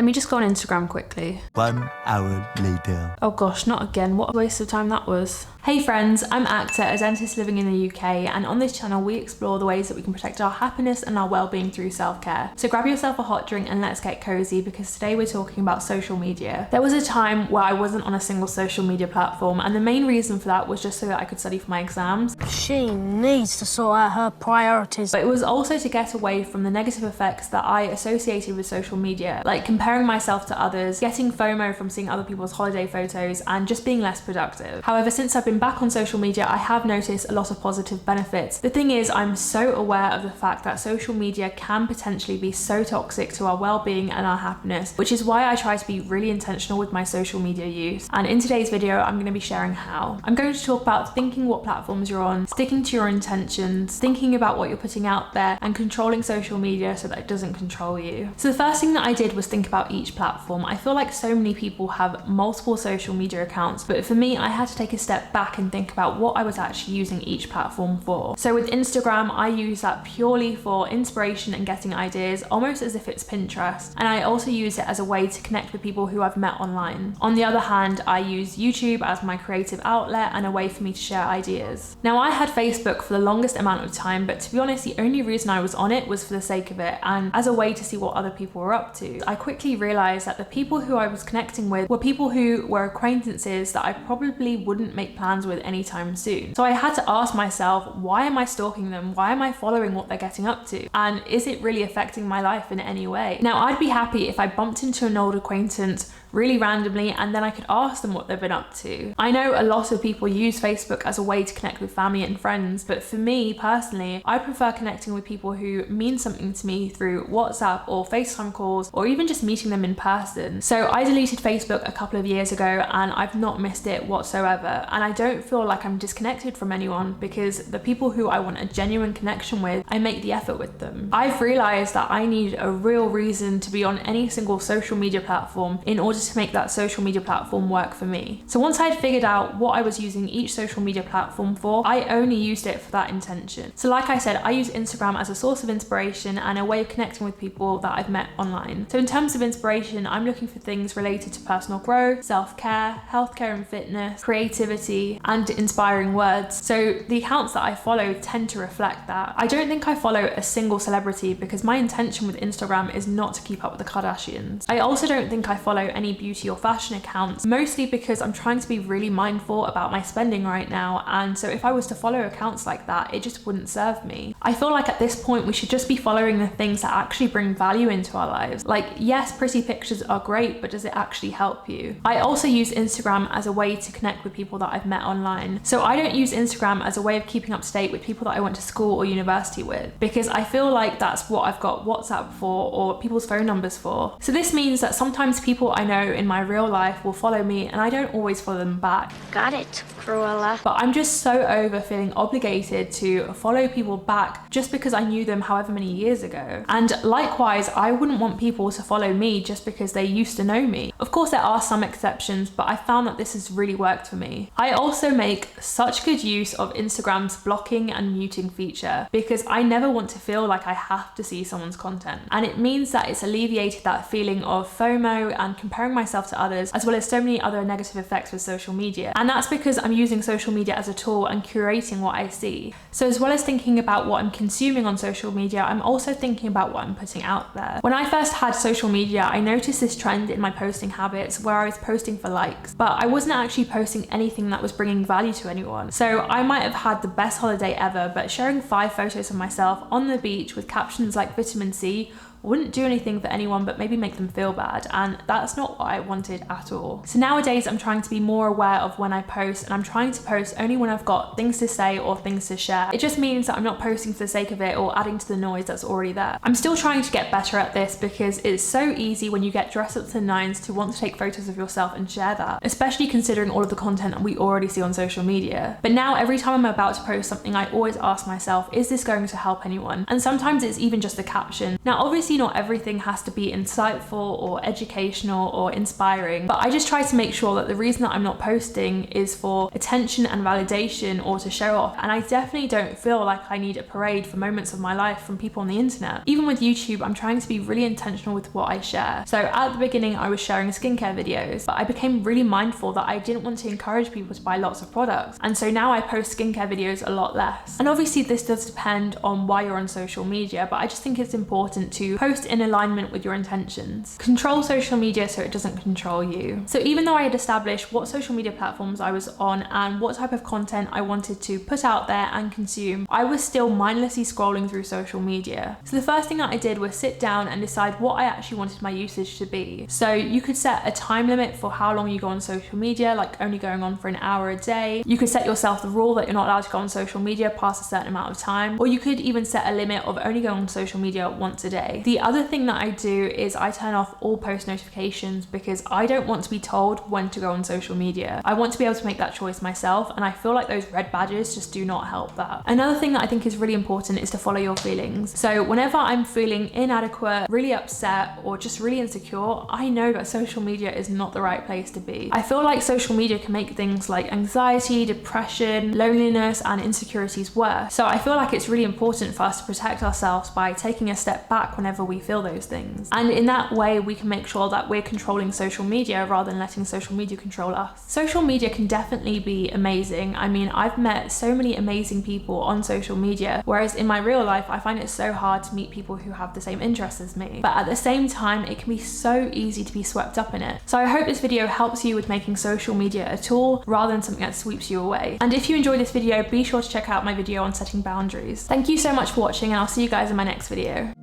Let me just go on Instagram quickly. 1 hour later. Oh gosh, not again. What a waste of time that was. Hey friends, I'm Acta, a dentist living in the UK, and on this channel we explore the ways that we can protect our happiness and our well-being through self-care. So grab yourself a hot drink and let's get cozy, because today we're talking about social media. There was a time where I wasn't on a single social media platform, and the main reason for that was just so that I could study for my exams. She needs to sort out her priorities. But it was also to get away from the negative effects that I associated with social media, like comparing myself to others, getting FOMO from seeing other people's holiday photos, and just being less productive. However, since I've been back on social media, I have noticed a lot of positive benefits. The thing is, I'm so aware of the fact that social media can potentially be so toxic to our well-being and our happiness, which is why I try to be really intentional with my social media use. And in today's video, I'm going to be sharing how. I'm going to talk about thinking what platforms you're on, sticking to your intentions, thinking about what you're putting out there, and controlling social media so that it doesn't control you. So the first thing that I did was think about each platform. I feel like so many people have multiple social media accounts, but for me, I had to take a step back and think about what I was actually using each platform for. So with Instagram, I use that purely for inspiration and getting ideas, almost as if it's Pinterest. And I also use it as a way to connect with people who I've met online. On the other hand, I use YouTube as my creative outlet and a way for me to share ideas. Now, I had Facebook for the longest amount of time, but to be honest, the only reason I was on it was for the sake of it and as a way to see what other people were up to. I quickly realized that the people who I was connecting with were people who were acquaintances that I probably wouldn't make plans with anytime soon. So I had to ask myself, why am I stalking them? Why am I following what they're getting up to? And is it really affecting my life in any way? Now, I'd be happy if I bumped into an old acquaintance really randomly and then I could ask them what they've been up to. I know a lot of people use Facebook as a way to connect with family and friends, but for me personally, I prefer connecting with people who mean something to me through WhatsApp or FaceTime calls, or even just meeting them in person. So I deleted Facebook a couple of years ago and I've not missed it whatsoever, and I don't feel like I'm disconnected from anyone because the people who I want a genuine connection with, I make the effort with them. I've realized that I need a real reason to be on any single social media platform in order to make that social media platform work for me. So once I'd figured out what I was using each social media platform for, I only used it for that intention. So like I said, I use Instagram as a source of inspiration and a way of connecting with people that I've met online. So in terms of inspiration, I'm looking for things related to personal growth, self-care, healthcare and fitness, creativity, and inspiring words. So the accounts that I follow tend to reflect that. I don't think I follow a single celebrity because my intention with Instagram is not to keep up with the Kardashians. I also don't think I follow any beauty or fashion accounts, mostly because I'm trying to be really mindful about my spending right now, and so if I was to follow accounts like that, it just wouldn't serve me. I feel like at this point we should just be following the things that actually bring value into our lives. Like, yes, pretty pictures are great, but does it actually help you? I also use Instagram as a way to connect with people that I've met online. So I don't use Instagram as a way of keeping up to date with people that I went to school or university with, because I feel like that's what I've got WhatsApp for or people's phone numbers for. So this means that sometimes people I know in my real life will follow me and I don't always follow them back. Got it, Cruella. But I'm just so over feeling obligated to follow people back just because I knew them however many years ago. And likewise, I wouldn't want people to follow me just because they used to know me. Of course, there are some exceptions, but I found that this has really worked for me. I also make such good use of Instagram's blocking and muting feature because I never want to feel like I have to see someone's content. And it means that it's alleviated that feeling of FOMO and comparing myself to others, as well as so many other negative effects with social media. And that's because I'm using social media as a tool and curating what I see. So as well as thinking about what I'm consuming on social media, I'm also thinking about what I'm putting out there. When I first had social media, I noticed this trend in my posting habits where I was posting for likes, but I wasn't actually posting anything that was bringing value to anyone. So I might have had the best holiday ever, but sharing 5 photos of myself on the beach with captions like vitamin C wouldn't do anything for anyone but maybe make them feel bad, and that's not what I wanted at all. So nowadays I'm trying to be more aware of when I post, and I'm trying to post only when I've got things to say or things to share. It just means that I'm not posting for the sake of it or adding to the noise that's already there. I'm still trying to get better at this because it's so easy when you get dressed up to the nines to want to take photos of yourself and share that, especially considering all of the content we already see on social media. But now every time I'm about to post something, I always ask myself, is this going to help anyone? And sometimes it's even just a caption. Now obviously Obviously not everything has to be insightful or educational or inspiring, but I just try to make sure that the reason that I'm not posting is for attention and validation or to show off. And I definitely don't feel like I need a parade for moments of my life from people on the internet. Even with YouTube, I'm trying to be really intentional with what I share. So at the beginning, I was sharing skincare videos, but I became really mindful that I didn't want to encourage people to buy lots of products. And so now I post skincare videos a lot less. And obviously this does depend on why you're on social media, but I just think it's important to post in alignment with your intentions. Control social media so it doesn't control you. So even though I had established what social media platforms I was on and what type of content I wanted to put out there and consume, I was still mindlessly scrolling through social media. So the first thing that I did was sit down and decide what I actually wanted my usage to be. So you could set a time limit for how long you go on social media, like only going on for an hour a day. You could set yourself the rule that you're not allowed to go on social media past a certain amount of time, or you could even set a limit of only going on social media once a day. The other thing that I do is I turn off all post notifications because I don't want to be told when to go on social media. I want to be able to make that choice myself, and I feel like those red badges just do not help that. Another thing that I think is really important is to follow your feelings. So whenever I'm feeling inadequate, really upset, or just really insecure, I know that social media is not the right place to be. I feel like social media can make things like anxiety, depression, loneliness, and insecurities worse. So I feel like it's really important for us to protect ourselves by taking a step back whenever we feel those things. And in that way, we can make sure that we're controlling social media rather than letting social media control us. Social media can definitely be amazing. I mean, I've met so many amazing people on social media, whereas in my real life, I find it so hard to meet people who have the same interests as me. But at the same time, it can be so easy to be swept up in it. So I hope this video helps you with making social media a tool rather than something that sweeps you away. And if you enjoyed this video, be sure to check out my video on setting boundaries. Thank you so much for watching, and I'll see you guys in my next video.